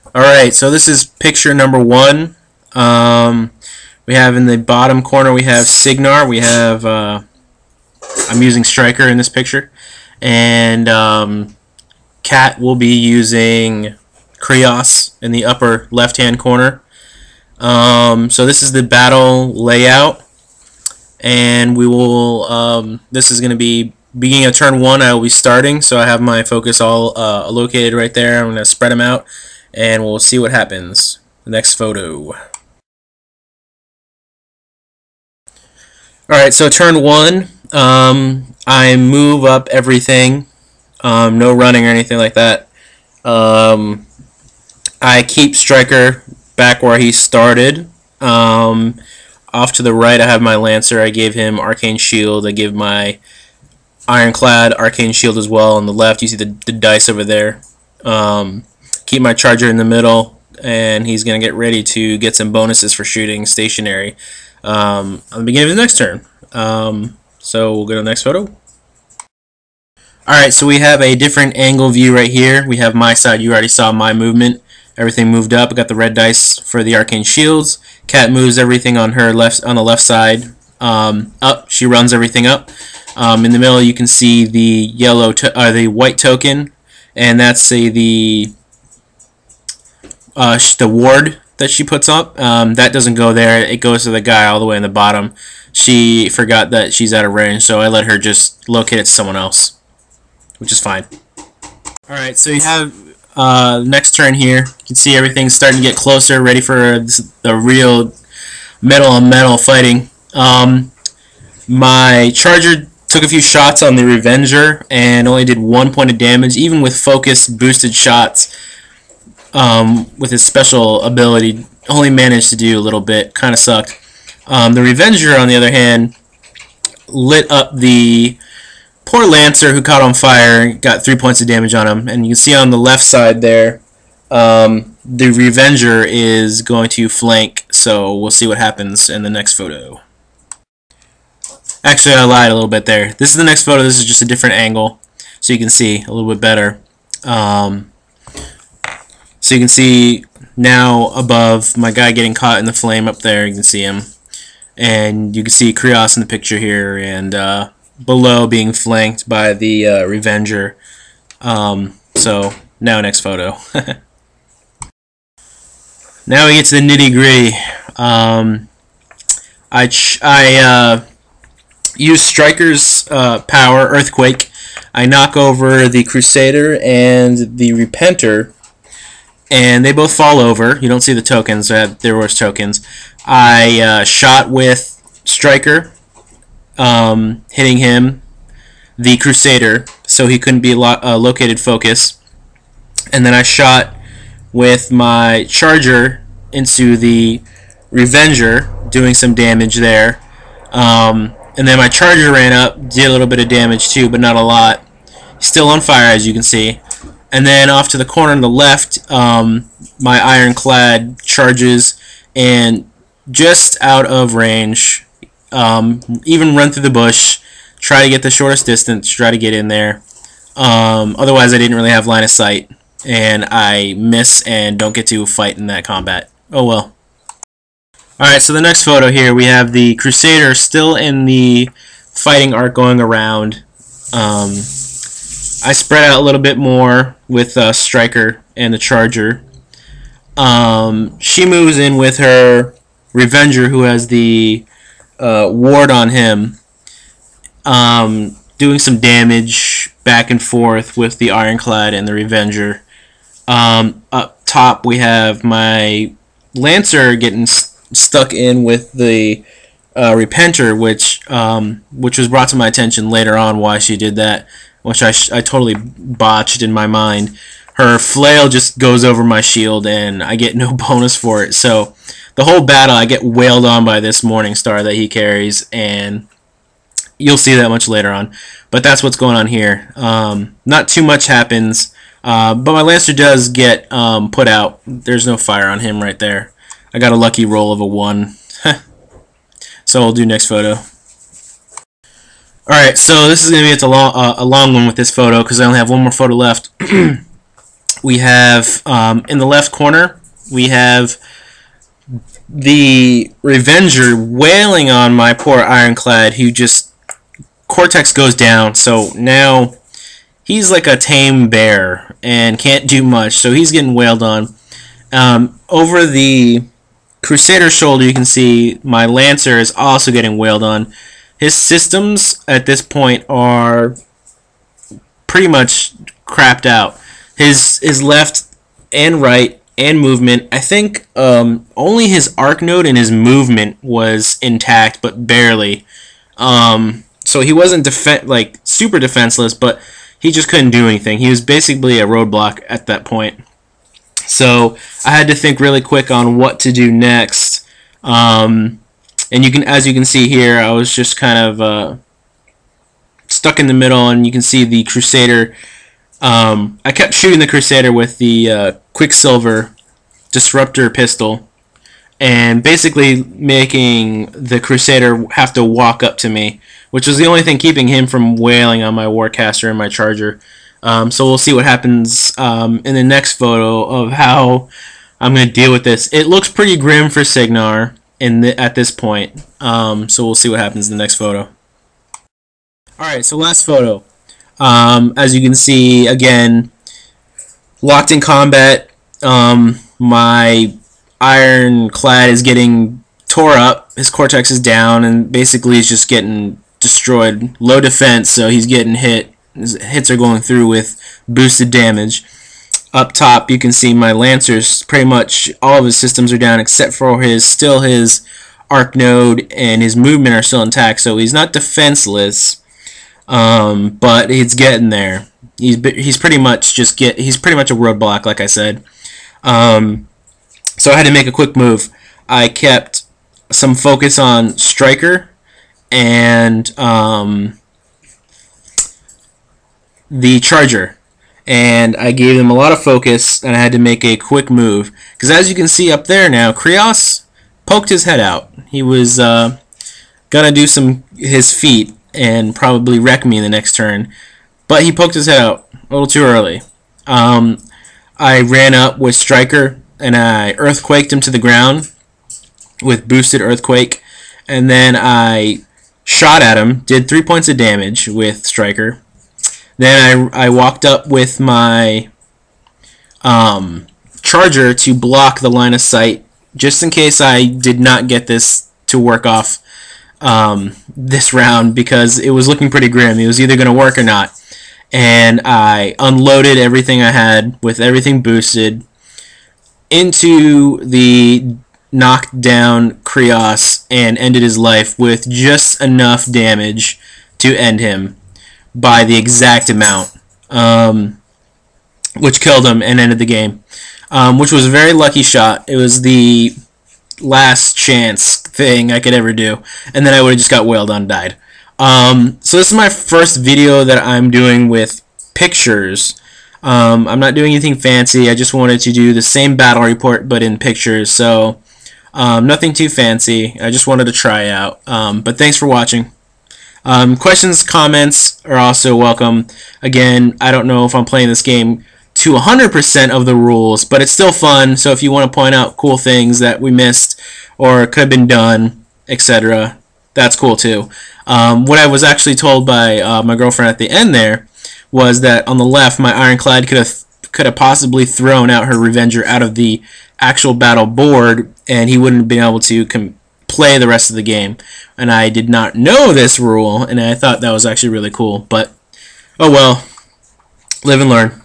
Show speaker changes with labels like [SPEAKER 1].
[SPEAKER 1] Alright, so this is picture number 1. We have in the bottom corner, we have Signar. We have, I'm using Striker in this picture. And Cat will be using Krios in the upper left-hand corner. So this is the battle layout. And we will, this is going to be beginning of turn 1. I will be starting, so I have my focus all located right there. I'm going to spread them out, and we'll see what happens. The next photo. Alright, so turn 1, I move up everything, no running or anything like that. I keep Striker back where he started. Off to the right I have my Lancer. I gave him Arcane Shield. I give my Ironclad Arcane Shield as well. On the left you see the dice over there. Keep my Charger in the middle, and he's going to get ready to get some bonuses for shooting stationary on the beginning of the next turn. So we'll go to the next photo. Alright, so we have a different angle view right here. We have my side. You already saw my movement. Everything moved up. I got the red dice for the Arcane Shields. Cat moves everything on her on the left side up. She runs everything up. In the middle you can see the the white token, and that's the ward that she puts up. That doesn't go there. It goes to the guy all the way in the bottom. She forgot that she's out of range, so I let her just locate it to someone else, which is fine. Alright, so you have next turn here. You can see everything's starting to get closer, ready for the real metal on metal fighting. My Charger took a few shots on the Revenger and only did 1 point of damage, even with focus boosted shots. With his special ability, only managed to do a little bit. Kind of sucked. The Revenger, on the other hand, lit up the poor Lancer who caught on fire, got 3 points of damage on him. And you can see on the left side there, the Revenger is going to flank, so we'll see what happens in the next photo. Actually, I lied a little bit there. This is the next photo. This is just a different angle, so you can see a little bit better. So you can see now above my guy getting caught in the flame up there. You can see him. And you can see Krios in the picture here, and below being flanked by the Revenger. So now next photo. Now we get to the nitty gritty. I use Striker's power, Earthquake. I knock over the Crusader and the Repenter, and they both fall over. You don't see the tokens. There was tokens. I shot with Striker, hitting him, the Crusader, so he couldn't be located focus. And then I shot with my Charger into the Revenger, doing some damage there. And then my Charger ran up, did a little bit of damage too, but not a lot. Still on fire, as you can see. And then off to the corner on the left, my Ironclad charges, and just out of range, even run through the bush, try to get the shortest distance, try to get in there. Otherwise, I didn't really have line of sight, and I miss and don't get to fight in that combat. Oh well. Alright, so the next photo here, we have the Crusader still in the fighting arc going around. I spread out a little bit more with Striker and the Charger. She moves in with her Revenger, who has the ward on him, doing some damage back and forth with the Ironclad and the Revenger. Up top we have my Lancer getting stuck in with the Repenter, which was brought to my attention later on why she did that, which I totally botched in my mind. Her flail just goes over my shield, and I get no bonus for it. So the whole battle, I get wailed on by this Morning Star that he carries, and you'll see that much later on. But that's what's going on here. Not too much happens, but my Lancer does get put out. There's no fire on him right there. I got a lucky roll of a 1. So we'll do next photo. Alright, so this is going to be a long one with this photo because I only have one more photo left. We have in the left corner, we have the Revenger wailing on my poor Ironclad, who just Cortex goes down. So now he's like a tame bear and can't do much. So he's getting wailed on. Over the Crusader shoulder, you can see my Lancer is also getting wailed on. His systems at this point are pretty much crapped out. His left and right and movement, I think only his arc node and his movement was intact, but barely. So he wasn't like super defenseless, but he just couldn't do anything. He was basically a roadblock at that point. So I had to think really quick on what to do next. And as you can see here, I was just kind of stuck in the middle, and you can see the Crusader. I kept shooting the Crusader with the Quicksilver Disruptor pistol, and basically making the Crusader have to walk up to me, which was the only thing keeping him from wailing on my Warcaster and my Charger. So we'll see what happens in the next photo of how I'm going to deal with this. It looks pretty grim for Signar at this point, so we'll see what happens in the next photo. Alright, so last photo. As you can see, again, locked in combat, my Ironclad is getting tore up, his Cortex is down, and basically he's just getting destroyed. Low defense, so he's getting hit. His hits are going through with boosted damage. Up top, you can see my Lancers, pretty much all of his systems are down except for his arc node, and his movement are still intact, so he's not defenseless, but he's getting there. He's pretty much a roadblock, like I said. So I had to make a quick move. I kept some focus on Striker and the Charger, and I gave them a lot of focus, and I had to make a quick move because, as you can see up there now, Krios poked his head out. He was gonna do his feat and probably wreck me in the next turn, but he poked his head out a little too early. I ran up with Striker and I Earthquaked him to the ground with boosted Earthquake, and then I shot at him, did 3 points of damage with Striker. Then I walked up with my Charger to block the line of sight, just in case I did not get this to work off this round, because it was looking pretty grim. It was either going to work or not. And I unloaded everything I had with everything boosted into the knocked down Krios and ended his life with just enough damage to end him by the exact amount, which killed him and ended the game, which was a very lucky shot. It was the last chance thing I could ever do, and then I would have just got wailed on and died. So this is my first video that I'm doing with pictures. I'm not doing anything fancy. I just wanted to do the same battle report but in pictures, so nothing too fancy. I just wanted to try out. But thanks for watching. Questions, comments are also welcome. Again, I don't know if I'm playing this game to 100% of the rules, but it's still fun, so if you want to point out cool things that we missed or could have been done, etc., that's cool too. What I was actually told by my girlfriend at the end there was that on the left, my Ironclad could have possibly thrown out her Revenger out of the actual battle board, and he wouldn't have been able to play the rest of the game. And I did not know this rule, and I thought that was actually really cool. But, oh well, live and learn.